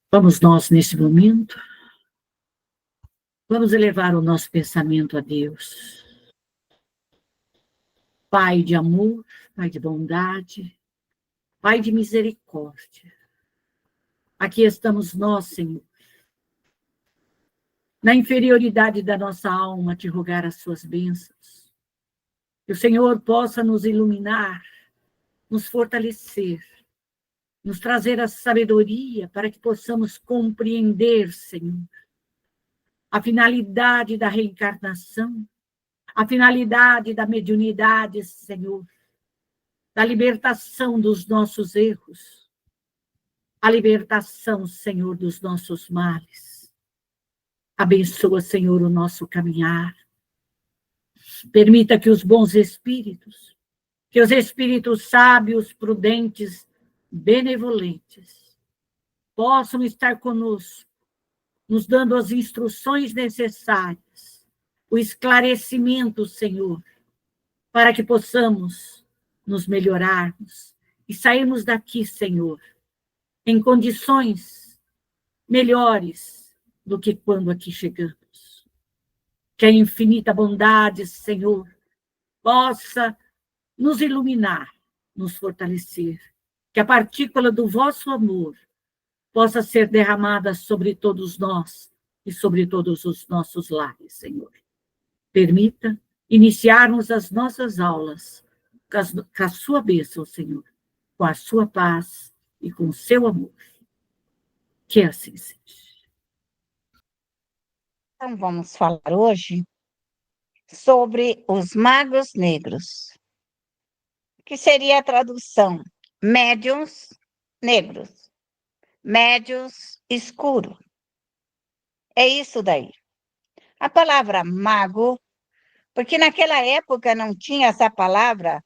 Vamos nós, nesse momento, vamos elevar o nosso pensamento a Deus. Pai de amor, Pai de bondade, Pai de misericórdia. Aqui estamos nós, Senhor, na inferioridade da nossa alma, te rogar as suas bênçãos. Que o Senhor possa nos iluminar, nos fortalecer, nos trazer a sabedoria para que possamos compreender, Senhor, a finalidade da reencarnação, a finalidade da mediunidade, Senhor, da libertação dos nossos erros, a libertação, Senhor, dos nossos males. Abençoa, Senhor, o nosso caminhar. Permita que os bons espíritos, que os espíritos sábios, prudentes, benevolentes, possam estar conosco, nos dando as instruções necessárias, o esclarecimento, Senhor, para que possamos nos melhorarmos e sairmos daqui, Senhor, em condições melhores do que quando aqui chegamos. Que a infinita bondade, Senhor, possa nos iluminar, nos fortalecer, que a partícula do vosso amor possa ser derramada sobre todos nós e sobre todos os nossos lares, Senhor. Permita iniciarmos as nossas aulas com a sua bênção, Senhor, com a sua paz e com o seu amor. Que assim seja. Então, vamos falar hoje sobre os magos negros, que seria a tradução médiuns negros, médiuns escuro. É isso daí. A palavra mago, porque naquela época não tinha essa palavra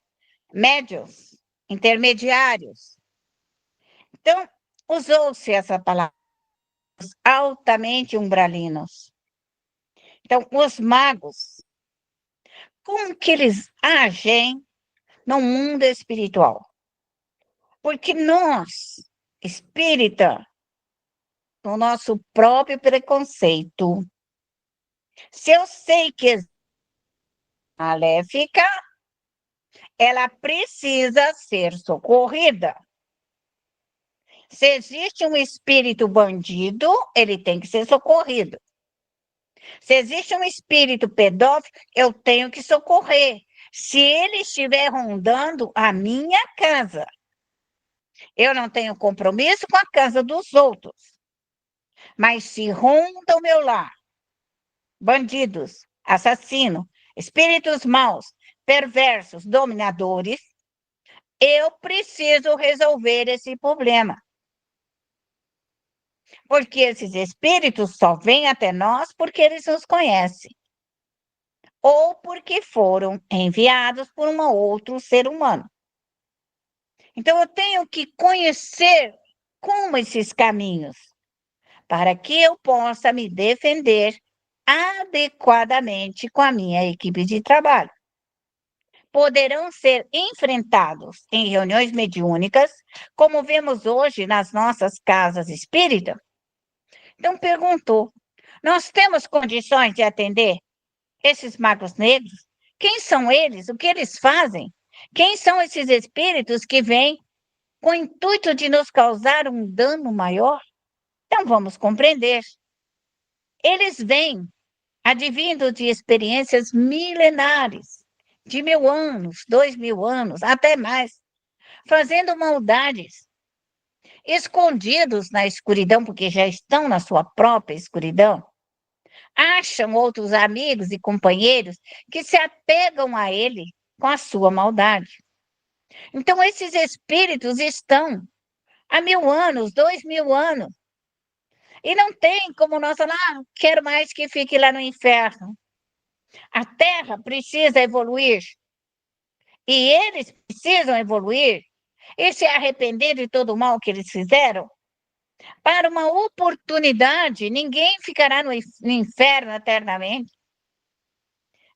médiuns, intermediários. Então, usou-se essa palavra, altamente umbralinos. Então, os magos, como que eles agem no mundo espiritual? Porque nós, espírita, no nosso próprio preconceito, se eu sei que a maléfica, ela precisa ser socorrida. Se existe um espírito bandido, ele tem que ser socorrido. Se existe um espírito pedófilo, eu tenho que socorrer. Se ele estiver rondando a minha casa, eu não tenho compromisso com a casa dos outros. Mas se ronda o meu lar, bandidos, assassinos, espíritos maus, perversos, dominadores, eu preciso resolver esse problema. Porque esses espíritos só vêm até nós porque eles nos conhecem. Ou porque foram enviados por um outro ser humano. Então, eu tenho que conhecer como esses caminhos, para que eu possa me defender adequadamente com a minha equipe de trabalho. Poderão ser enfrentados em reuniões mediúnicas, como vemos hoje nas nossas casas espíritas. Então, perguntou, nós temos condições de atender esses magos negros? Quem são eles? O que eles fazem? Quem são esses espíritos que vêm com o intuito de nos causar um dano maior? Então, vamos compreender. Eles vêm advindo de experiências milenares, de 1000 anos, 2000 anos, até mais, fazendo maldades, escondidos na escuridão, porque já estão na sua própria escuridão, acham outros amigos e companheiros que se apegam a ele com a sua maldade. Então, esses espíritos estão há 1000 anos, 2000 anos, e não tem como nós falar, quero mais que fique lá no inferno. A Terra precisa evoluir, e eles precisam evoluir e se arrepender de todo o mal que eles fizeram. Para uma oportunidade, ninguém ficará no inferno eternamente.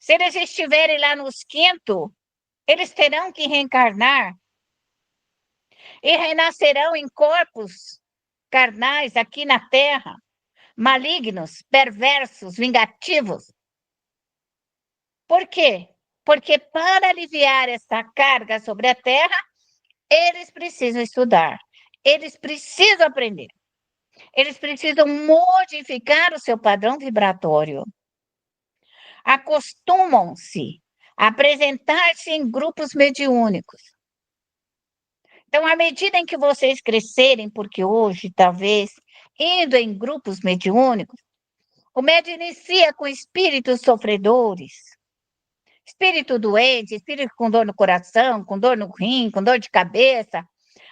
Se eles estiverem lá nos quintos, eles terão que reencarnar e renascerão em corpos carnais aqui na terra, malignos, perversos, vingativos. Por quê? Porque para aliviar essa carga sobre a terra, eles precisam estudar, eles precisam aprender, eles precisam modificar o seu padrão vibratório. Acostumam-se a apresentar-se em grupos mediúnicos. Então, à medida em que vocês crescerem, porque hoje, talvez, indo em grupos mediúnicos, o médium inicia com espíritos sofredores, espírito doente, espírito com dor no coração, com dor no rim, com dor de cabeça.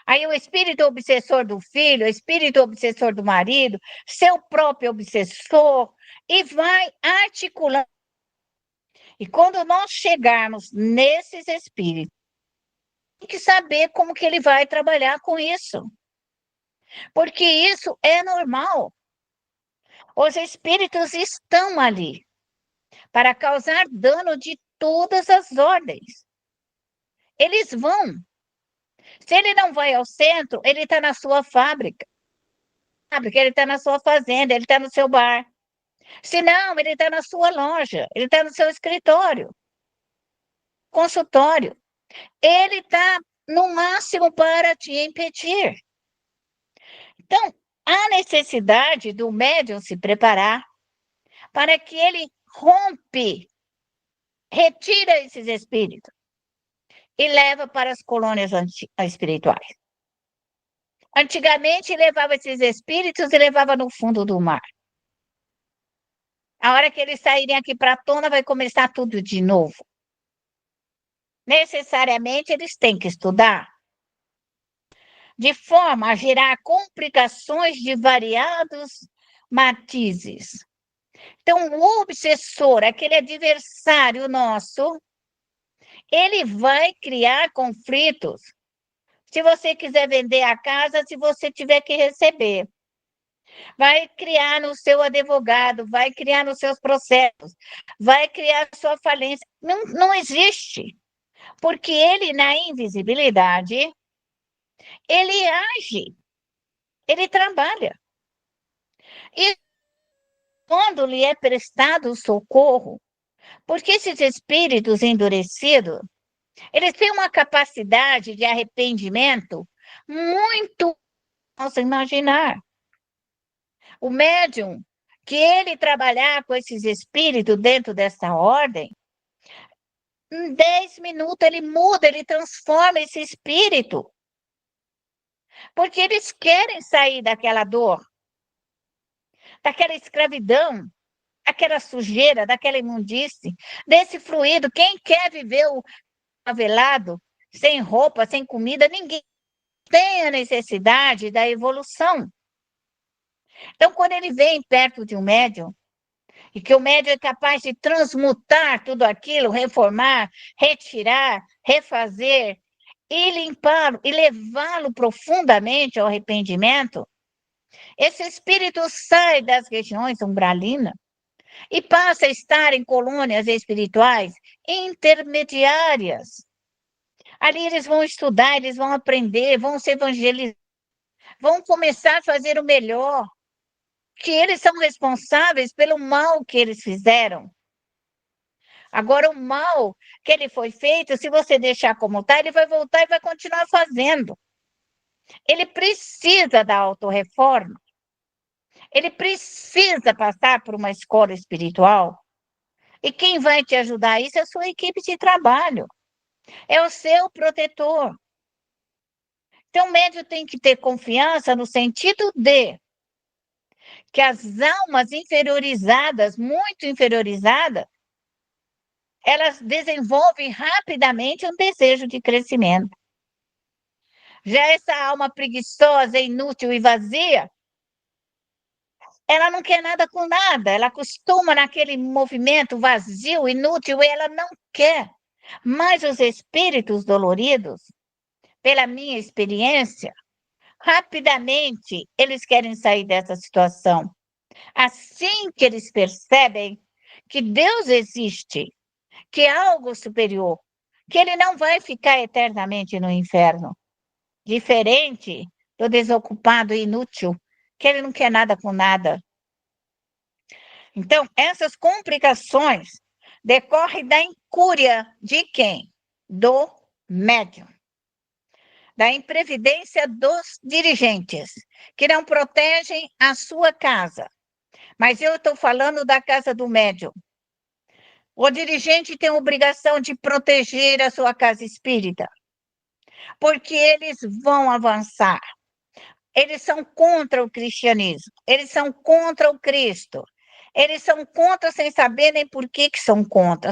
Aí o espírito obsessor do filho, o espírito obsessor do marido, seu próprio obsessor, e vai articulando. E quando nós chegarmos nesses espíritos, tem que saber como que ele vai trabalhar com isso. Porque isso é normal. Os espíritos estão ali para causar dano de todas as ordens. Eles vão. Se ele não vai ao centro, ele está na sua fábrica. Ele está na sua fazenda, ele está no seu bar. Se não, ele está na sua loja, ele está no seu escritório, consultório. Ele está no máximo para te impedir. Então, há necessidade do médium se preparar para que ele retira esses espíritos e leva para as colônias espirituais. Antigamente, levava esses espíritos e levava no fundo do mar. A hora que eles saírem aqui para a tona, vai começar tudo de novo. Necessariamente, eles têm que estudar, de forma a gerar complicações de variados matizes. Então, o obsessor, aquele adversário nosso, ele vai criar conflitos. Se você quiser vender a casa, se você tiver que receber. Vai criar no seu advogado, vai criar nos seus processos, vai criar sua falência. Não existe. Porque ele, na invisibilidade, ele age, ele trabalha. E quando lhe é prestado socorro, porque esses espíritos endurecidos, eles têm uma capacidade de arrependimento muito, posso imaginar. O médium, que ele trabalhar com esses espíritos dentro dessa ordem, em 10 minutos ele muda, ele transforma esse espírito. Porque eles querem sair daquela dor, daquela escravidão, daquela sujeira, daquela imundície, desse fluido. Quem quer viver o favelado, sem roupa, sem comida? Ninguém tem a necessidade da evolução. Então, quando ele vem perto de um médium, e que o médium é capaz de transmutar tudo aquilo, reformar, retirar, refazer, e limpá-lo, e levá-lo profundamente ao arrependimento, esse espírito sai das regiões umbralinas e passa a estar em colônias espirituais intermediárias. Ali eles vão estudar, eles vão aprender, vão se evangelizar, vão começar a fazer o melhor, que eles são responsáveis pelo mal que eles fizeram. Agora, o mal que ele foi feito, se você deixar como está, ele vai voltar e vai continuar fazendo. Ele precisa da autorreforma. Ele precisa passar por uma escola espiritual. E quem vai te ajudar a isso é a sua equipe de trabalho. É o seu protetor. Então, o médium tem que ter confiança no sentido de que as almas inferiorizadas, muito inferiorizadas, elas desenvolvem rapidamente um desejo de crescimento. Já essa alma preguiçosa, inútil e vazia, ela não quer nada com nada, ela acostuma naquele movimento vazio, inútil, e ela não quer. Mas os espíritos doloridos, pela minha experiência, rapidamente eles querem sair dessa situação. Assim que eles percebem que Deus existe, que é algo superior, que ele não vai ficar eternamente no inferno, diferente do desocupado inútil que ele não quer nada com nada. Então, essas complicações decorrem da incúria de quem? Do médium. Da imprevidência dos dirigentes, que não protegem a sua casa. Mas eu estou falando da casa do médium. O dirigente tem a obrigação de proteger a sua casa espírita, porque eles vão avançar. Eles são contra o cristianismo, eles são contra o Cristo, eles são contra sem saber nem por que são contra.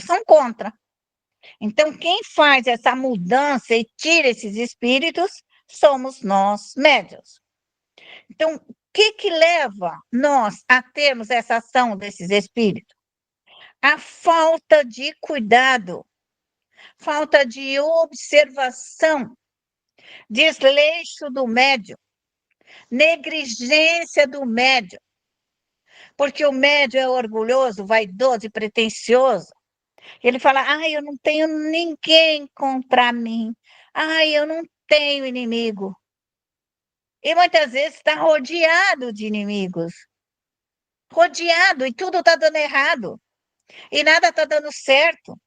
Então, quem faz essa mudança e tira esses espíritos somos nós, médiuns. Então, o que leva nós a termos essa ação desses espíritos? A falta de cuidado, falta de observação, desleixo do médium, negligência do médium, porque o médium é orgulhoso, vaidoso e pretensioso. Ele fala, eu não tenho ninguém contra mim, eu não tenho inimigo. E muitas vezes está rodeado de inimigos, rodeado, e tudo está dando errado, e nada está dando certo,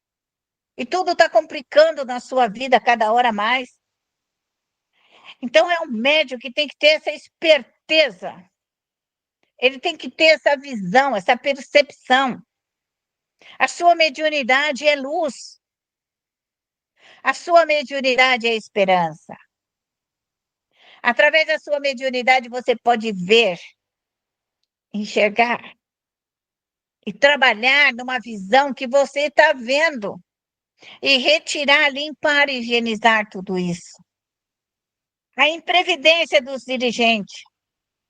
e tudo está complicando na sua vida cada hora mais. Então, é um médium que tem que ter essa esperteza, ele tem que ter essa visão, essa percepção. A sua mediunidade é luz, a sua mediunidade é esperança. Através da sua mediunidade, você pode ver, enxergar e trabalhar numa visão que você está vendo e retirar, limpar e higienizar tudo isso. A imprevidência dos dirigentes,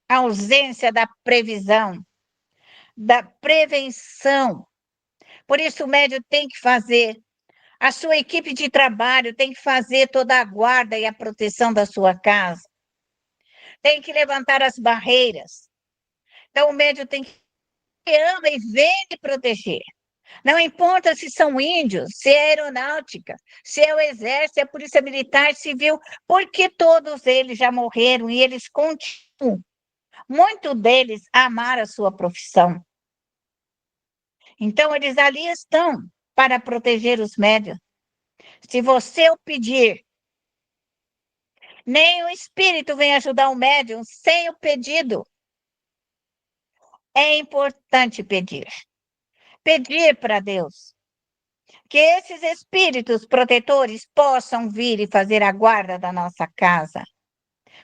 a ausência da previsão, da prevenção. Por isso, o médium tem que fazer, a sua equipe de trabalho tem que fazer toda a guarda e a proteção da sua casa. Tem que levantar as barreiras. Então, o médium tem que ama e vem de proteger. Não importa se são índios, se é aeronáutica, se é o exército, se é a polícia militar, civil, porque todos eles já morreram e eles continuam. Muitos deles amaram a sua profissão. Então, eles ali estão para proteger os médiuns. Se você o pedir, nem o espírito vem ajudar o médium sem o pedido. É importante pedir. Pedir para Deus que esses espíritos protetores possam vir e fazer a guarda da nossa casa,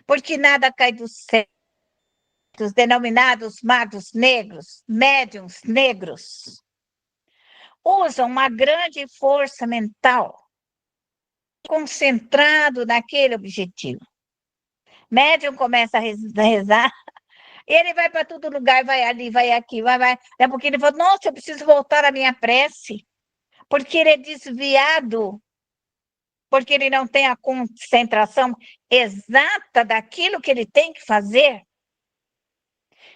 porque nada cai do céu. Os denominados magos negros, médiuns negros, usam uma grande força mental, concentrado naquele objetivo. Médium começa a rezar, ele vai para todo lugar, vai ali, vai aqui, vai. É porque ele fala, nossa, eu preciso voltar à minha prece, porque ele é desviado, porque ele não tem a concentração exata daquilo que ele tem que fazer.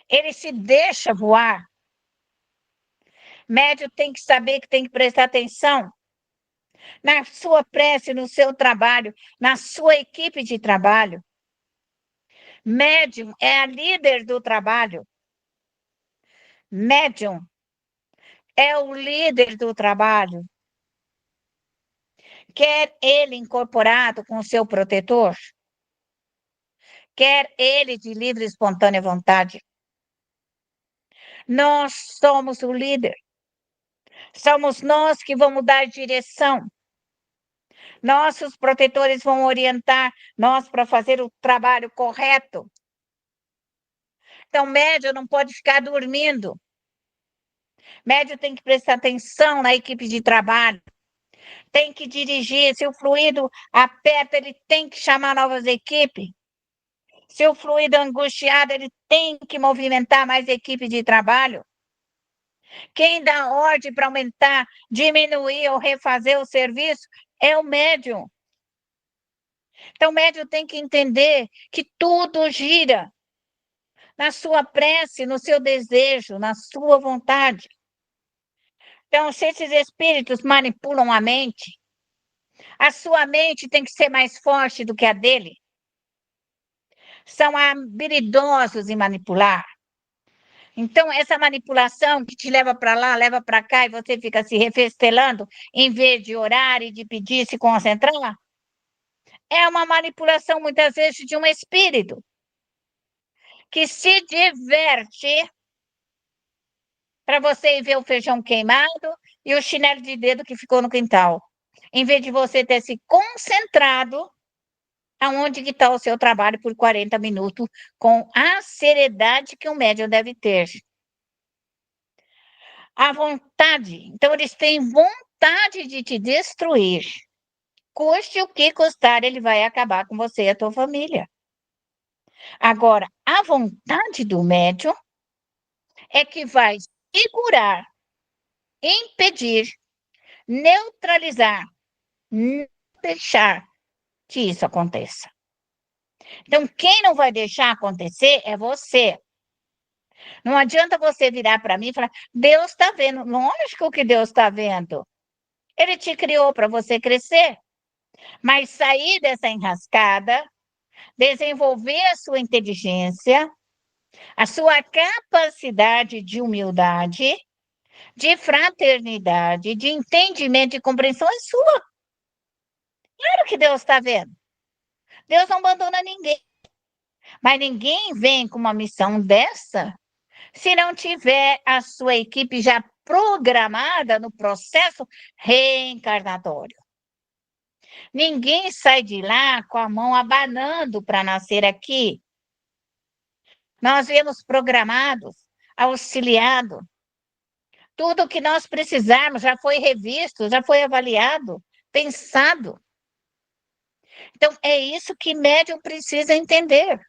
Ele se deixa voar. Médium tem que saber que tem que prestar atenção na sua prece, no seu trabalho, na sua equipe de trabalho. Médium é a líder do trabalho. Médium é o líder do trabalho. Quer ele incorporado com o seu protetor, quer ele de livre e espontânea vontade. Nós somos o líder. Somos nós que vamos dar direção. Nossos protetores vão orientar nós para fazer o trabalho correto. Então, médium não pode ficar dormindo. Médium tem que prestar atenção na equipe de trabalho. Tem que dirigir. Se o fluido aperta, ele tem que chamar novas equipes. Se o fluido é angustiado, ele tem que movimentar mais equipe de trabalho. Quem dá ordem para aumentar, diminuir ou refazer o serviço é o médium. Então, o médium tem que entender que tudo gira na sua prece, no seu desejo, na sua vontade. Então, se esses espíritos manipulam a mente, a sua mente tem que ser mais forte do que a dele. são habilidosos em manipular. Então, essa manipulação que te leva para lá, leva para cá, e você fica se refestelando, em vez de orar e de pedir, se concentrar, é uma manipulação, muitas vezes, de um espírito que se diverte para você ir ver o feijão queimado e o chinelo de dedo que ficou no quintal, em vez de você ter se concentrado aonde que está o seu trabalho por 40 minutos, com a seriedade que um médium deve ter. A vontade. Então, eles têm vontade de te destruir. Custe o que custar, ele vai acabar com você e a tua família. Agora, a vontade do médium é que vai segurar, impedir, neutralizar, não deixar que isso aconteça. Então, quem não vai deixar acontecer é você. Não adianta você virar para mim e falar, Deus está vendo. Lógico que Deus está vendo. Ele te criou para você crescer. Mas sair dessa enrascada, desenvolver a sua inteligência, a sua capacidade de humildade, de fraternidade, de entendimento e compreensão é sua. Claro que Deus está vendo. Deus não abandona ninguém. Mas ninguém vem com uma missão dessa se não tiver a sua equipe já programada no processo reencarnatório. Ninguém sai de lá com a mão abanando para nascer aqui. Nós viemos programados, auxiliados. Tudo o que nós precisarmos já foi revisto, já foi avaliado, pensado. Então, é isso que médium precisa entender.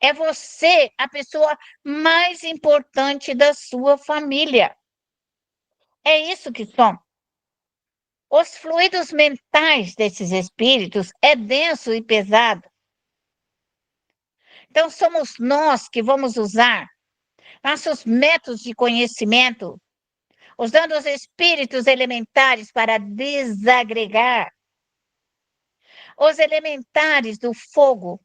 É você a pessoa mais importante da sua família. É isso que somos. Os fluidos mentais desses espíritos é denso e pesado. Então, somos nós que vamos usar nossos métodos de conhecimento, usando os espíritos elementares para desagregar. Os elementares do fogo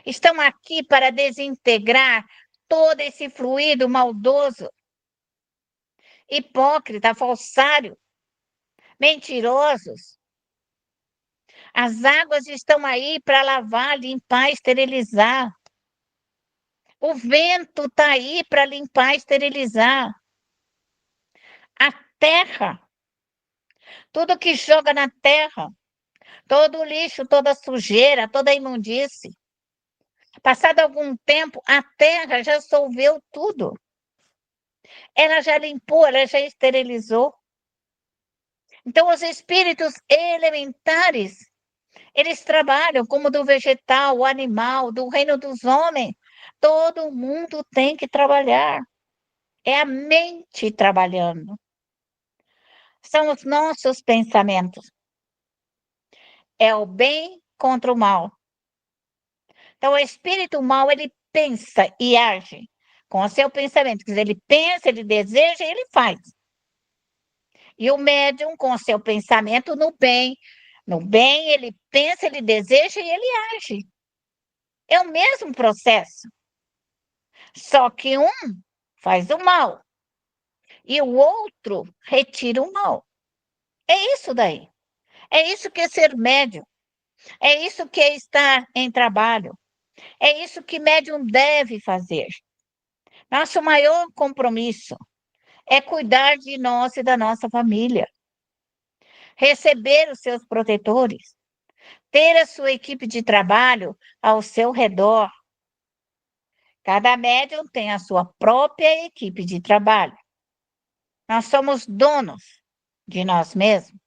estão aqui para desintegrar todo esse fluido maldoso, hipócrita, falsário, mentirosos. As águas estão aí para lavar, limpar, esterilizar. O vento está aí para limpar, esterilizar. A terra, tudo que joga na terra, todo o lixo, toda a sujeira, toda a imundície. Passado algum tempo, a terra já solveu tudo. Ela já limpou, ela já esterilizou. Então, os espíritos elementares, eles trabalham como do vegetal, o animal, do reino dos homens. Todo mundo tem que trabalhar. É a mente trabalhando. São os nossos pensamentos. É o bem contra o mal. Então, o espírito mal, ele pensa e age com o seu pensamento. Quer dizer, ele pensa, ele deseja e ele faz. E o médium, com o seu pensamento no bem. No bem, ele pensa, ele deseja e ele age. É o mesmo processo. Só que um faz o mal e o outro retira o mal. É isso daí. É isso que é ser médium. É isso que é estar em trabalho. É isso que médium deve fazer. Nosso maior compromisso é cuidar de nós e da nossa família. Receber os seus protetores. Ter a sua equipe de trabalho ao seu redor. Cada médium tem a sua própria equipe de trabalho. Nós somos donos de nós mesmos.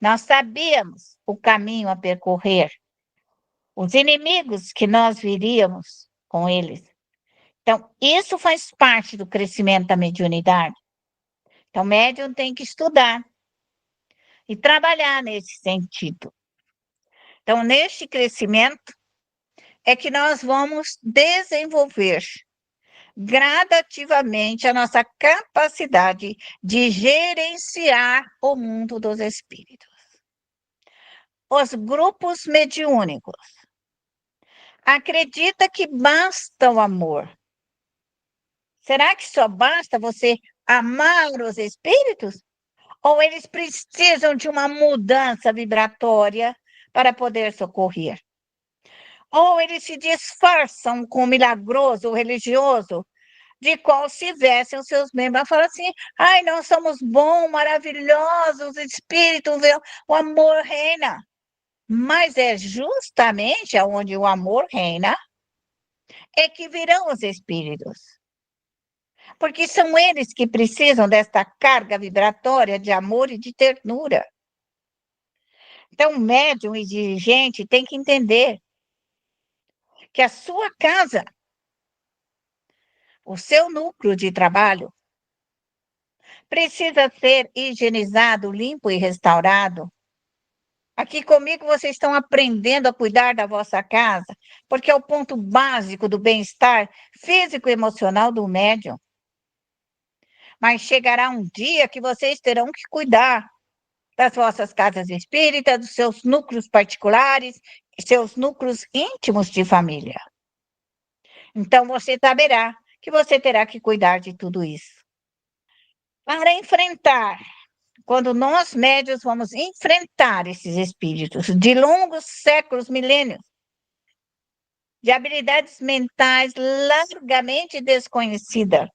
Nós sabíamos o caminho a percorrer, os inimigos que nós viríamos com eles. Então, isso faz parte do crescimento da mediunidade. Então, o médium tem que estudar e trabalhar nesse sentido. Então, neste crescimento é que nós vamos desenvolver gradativamente a nossa capacidade de gerenciar o mundo dos espíritos. Os grupos mediúnicos acredita que basta o amor. Será que só basta você amar os espíritos? Ou eles precisam de uma mudança vibratória para poder socorrer? Ou eles se disfarçam com o milagroso, o religioso, de qual se vestem os seus membros? Fala assim, ai, nós somos bons, maravilhosos, espíritos, o amor reina. Mas é justamente onde o amor reina é que virão os espíritos. Porque são eles que precisam desta carga vibratória de amor e de ternura. Então, médium e dirigente tem que entender que a sua casa, o seu núcleo de trabalho, precisa ser higienizado, limpo e restaurado. Aqui comigo vocês estão aprendendo a cuidar da vossa casa, porque é o ponto básico do bem-estar físico e emocional do médium. Mas chegará um dia que vocês terão que cuidar das vossas casas espíritas, dos seus núcleos particulares, seus núcleos íntimos de família. Então você saberá que você terá que cuidar de tudo isso. Para enfrentar, quando nós médios vamos enfrentar esses espíritos de longos séculos, milênios, de habilidades mentais largamente desconhecidas.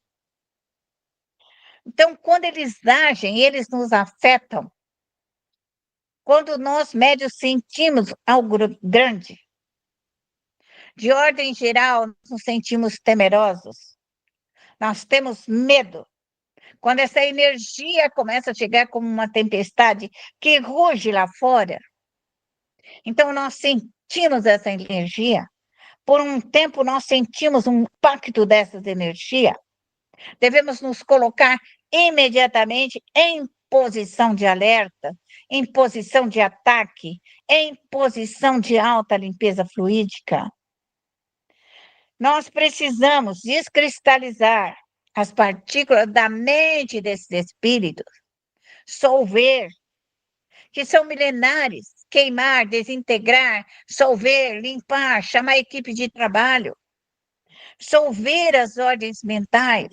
Então, quando eles agem, eles nos afetam. Quando nós médios sentimos algo grande, de ordem geral, nos sentimos temerosos. Nós temos medo. Quando essa energia começa a chegar como uma tempestade que ruge lá fora, então nós sentimos essa energia. Por um tempo nós sentimos um impacto dessas energias. Devemos nos colocar imediatamente em posição de alerta, em posição de ataque, em posição de alta limpeza fluídica. Nós precisamos descristalizar as partículas da mente desses espíritos, solver, que são milenares, queimar, desintegrar, solver, limpar, chamar a equipe de trabalho, solver as ordens mentais,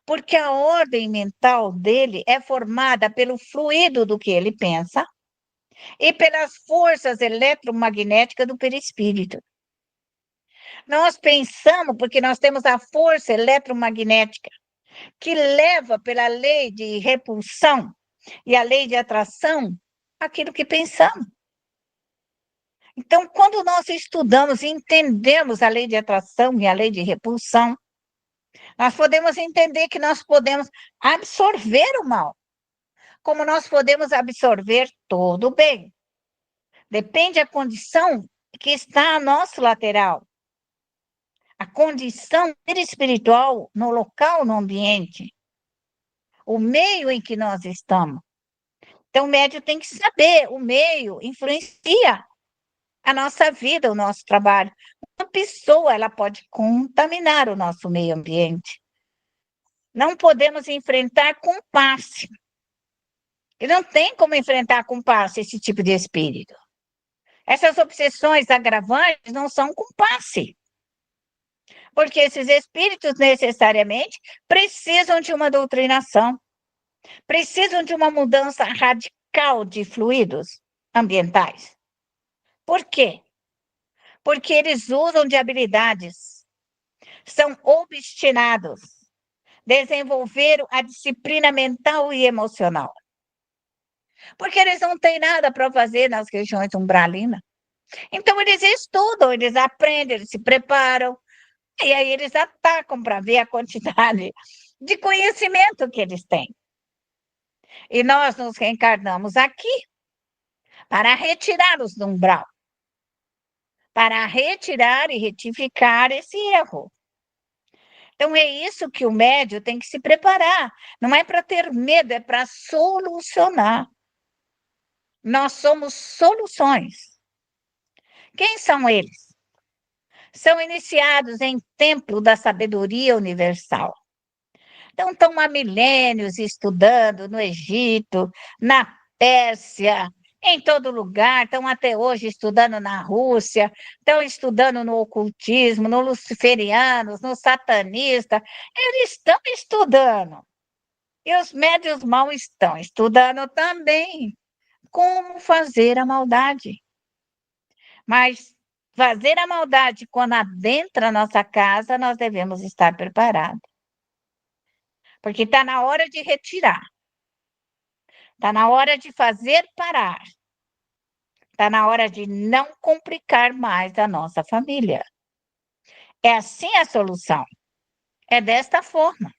porque a ordem mental dele é formada pelo fluido do que ele pensa e pelas forças eletromagnéticas do perispírito. Nós pensamos porque nós temos a força eletromagnética que leva pela lei de repulsão e a lei de atração aquilo que pensamos. Então, quando nós estudamos e entendemos a lei de atração e a lei de repulsão, nós podemos entender que nós podemos absorver o mal, como nós podemos absorver todo o bem. Depende da condição que está a nosso lateral. A condição espiritual no local, no ambiente, o meio em que nós estamos. Então, o médium tem que saber, o meio influencia a nossa vida, o nosso trabalho. Uma pessoa, ela pode contaminar o nosso meio ambiente. Não podemos enfrentar com passe. E não tem como enfrentar com passe esse tipo de espírito. Essas obsessões agravantes não são com passe. Porque esses espíritos necessariamente precisam de uma doutrinação, precisam de uma mudança radical de fluidos ambientais. Por quê? Porque eles usam de habilidades, são obstinados, desenvolveram a disciplina mental e emocional. Porque eles não têm nada para fazer nas regiões umbralinas. Então, eles estudam, eles aprendem, eles se preparam, e aí eles atacam para ver a quantidade de conhecimento que eles têm. E nós nos reencarnamos aqui para retirá-los do umbral, para retirar e retificar esse erro. Então, é isso que o médium tem que se preparar. Não é para ter medo, é para solucionar. Nós somos soluções. Quem são eles? São iniciados em templo da sabedoria universal. Então, estão há milênios estudando no Egito, na Pérsia, em todo lugar, estão até hoje estudando na Rússia, estão estudando no ocultismo, no luciferianos, no satanista, eles estão estudando. E os médios mal estão estudando também como fazer a maldade. Mas fazer a maldade quando adentra a nossa casa, nós devemos estar preparados. Porque está na hora de retirar. Está na hora de fazer parar. Está na hora de não complicar mais a nossa família. É assim a solução. É desta forma.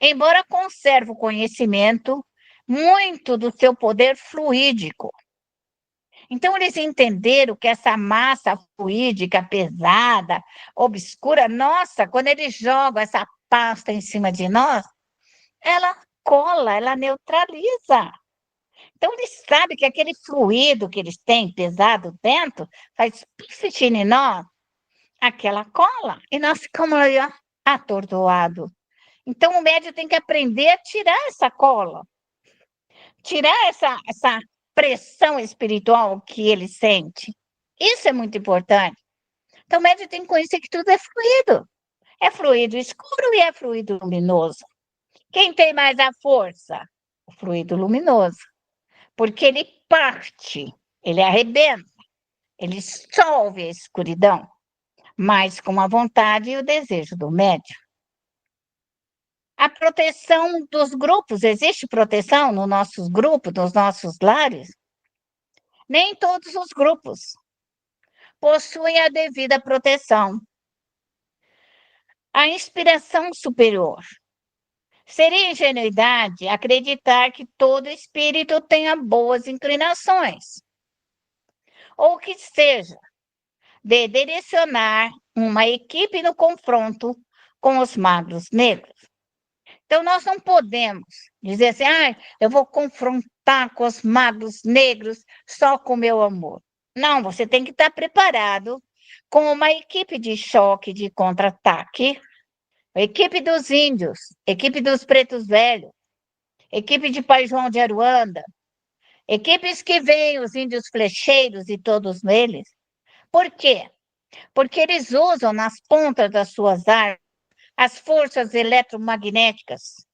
Embora conserve o conhecimento, muito do seu poder fluídico. Então, eles entenderam que essa massa fluídica pesada, obscura, nossa, quando eles jogam essa pasta em cima de nós, ela cola, ela neutraliza. Então, eles sabem que aquele fluido que eles têm pesado dentro faz pifite em nós, aquela cola, e nós ficamos aí, ó, atordoados. Então, o médium tem que aprender a tirar essa cola, tirar essa pressão espiritual que ele sente. Isso é muito importante. Então, o médium tem que conhecer que tudo é fluido. É fluido escuro e é fluido luminoso. Quem tem mais a força? O fluido luminoso. Porque ele parte, ele arrebenta, ele dissolve a escuridão, mas com a vontade e o desejo do médium. A proteção dos grupos, existe proteção nos nossos grupos, nos nossos lares? Nem todos os grupos possuem a devida proteção. A inspiração superior. Seria ingenuidade acreditar que todo espírito tenha boas inclinações, ou que seja de direcionar uma equipe no confronto com os magos negros. Então, nós não podemos dizer assim, eu vou confrontar com os magos negros só com o meu amor. Não, você tem que estar preparado com uma equipe de choque, de contra-ataque, equipe dos índios, equipe dos pretos velhos, equipe de Pai João de Aruanda, equipes que veem os índios flecheiros e todos eles. Por quê? Porque eles usam nas pontas das suas armas as forças eletromagnéticas,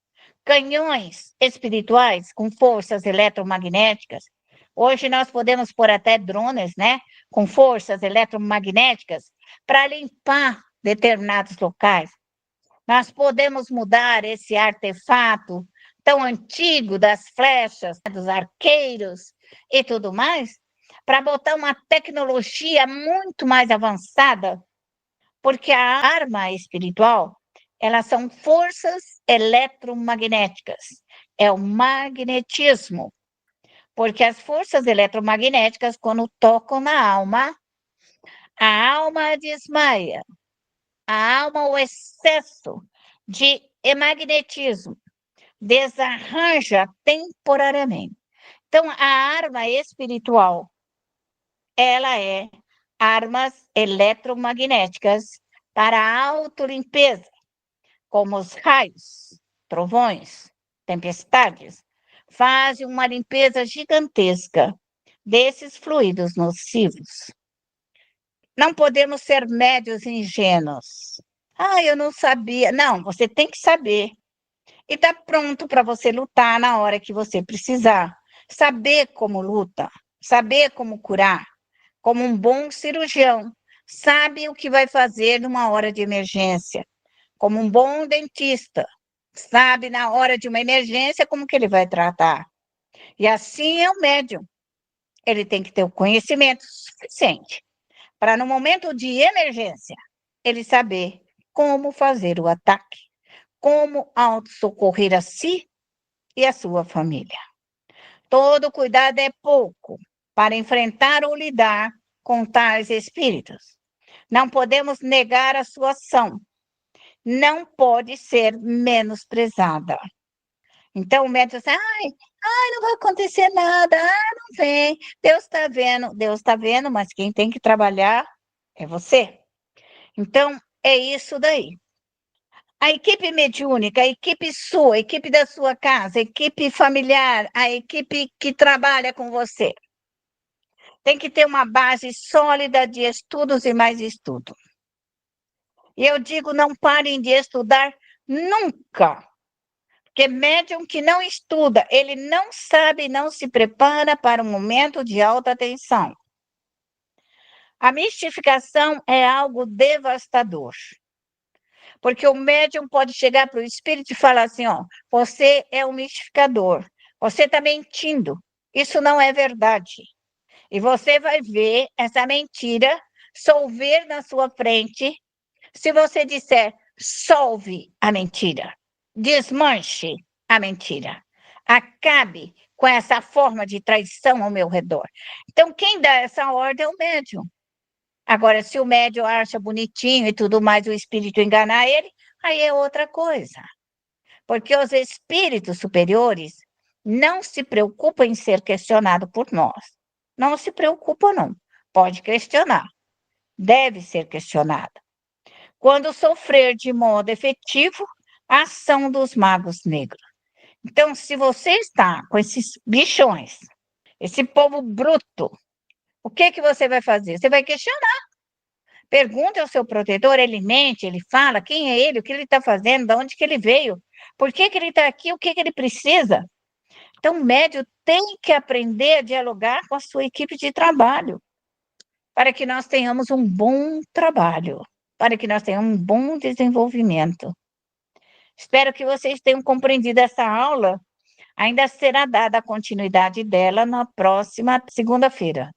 canhões espirituais com forças eletromagnéticas. Hoje nós podemos pôr até drones, né, com forças eletromagnéticas para limpar determinados locais. Nós podemos mudar esse artefato tão antigo das flechas, dos arqueiros e tudo mais, para botar uma tecnologia muito mais avançada, porque a arma espiritual, elas são forças eletromagnéticas, é o magnetismo, porque as forças eletromagnéticas, quando tocam na alma, a alma desmaia, a alma, o excesso de magnetismo, desarranja temporariamente. Então, a arma espiritual, ela é armas eletromagnéticas para a autolimpeza, como os raios, trovões, tempestades, fazem uma limpeza gigantesca desses fluidos nocivos. Não podemos ser médios ingênuos. Eu não sabia. Não, você tem que saber. E está pronto para você lutar na hora que você precisar. Saber como luta, saber como curar, como um bom cirurgião, sabe o que vai fazer numa hora de emergência, como um bom dentista, sabe na hora de uma emergência como que ele vai tratar. E assim é o médium. Ele tem que ter o conhecimento suficiente para, no momento de emergência, ele saber como fazer o ataque, como autossocorrer a si e a sua família. Todo cuidado é pouco para enfrentar ou lidar com tais espíritos. Não podemos negar a sua ação. Não pode ser menosprezada. Então, o médico diz, não vai acontecer nada, não vem, Deus está vendo, mas quem tem que trabalhar é você. Então, é isso daí. A equipe mediúnica, a equipe sua, a equipe da sua casa, a equipe familiar, a equipe que trabalha com você, tem que ter uma base sólida de estudos e mais estudo. E eu digo, não parem de estudar nunca. Porque médium que não estuda, ele não sabe, não se prepara para um momento de alta tensão. A mistificação é algo devastador. Porque o médium pode chegar para o espírito e falar assim, ó, você é um mistificador, você está mentindo, isso não é verdade. E você vai ver essa mentira solver na sua frente, se você disser, solve a mentira, desmanche a mentira, acabe com essa forma de traição ao meu redor. Então, quem dá essa ordem é o médium. Agora, se o médium acha bonitinho e tudo mais, o espírito enganar ele, aí é outra coisa. Porque os espíritos superiores não se preocupam em ser questionado por nós. Não se preocupa, não. Pode questionar. Deve ser questionada. Quando sofrer de modo efetivo a ação dos magos negros. Então, se você está com esses bichões, esse povo bruto, o que você vai fazer? Você vai questionar. Pergunte ao seu protetor, ele mente, ele fala, quem é ele, o que ele está fazendo, de onde que ele veio, por que ele está aqui, o que ele precisa. Então, o médium tem que aprender a dialogar com a sua equipe de trabalho, para que nós tenhamos um bom trabalho, para que nós tenhamos um bom desenvolvimento. Espero que vocês tenham compreendido essa aula. Ainda será dada a continuidade dela na próxima segunda-feira.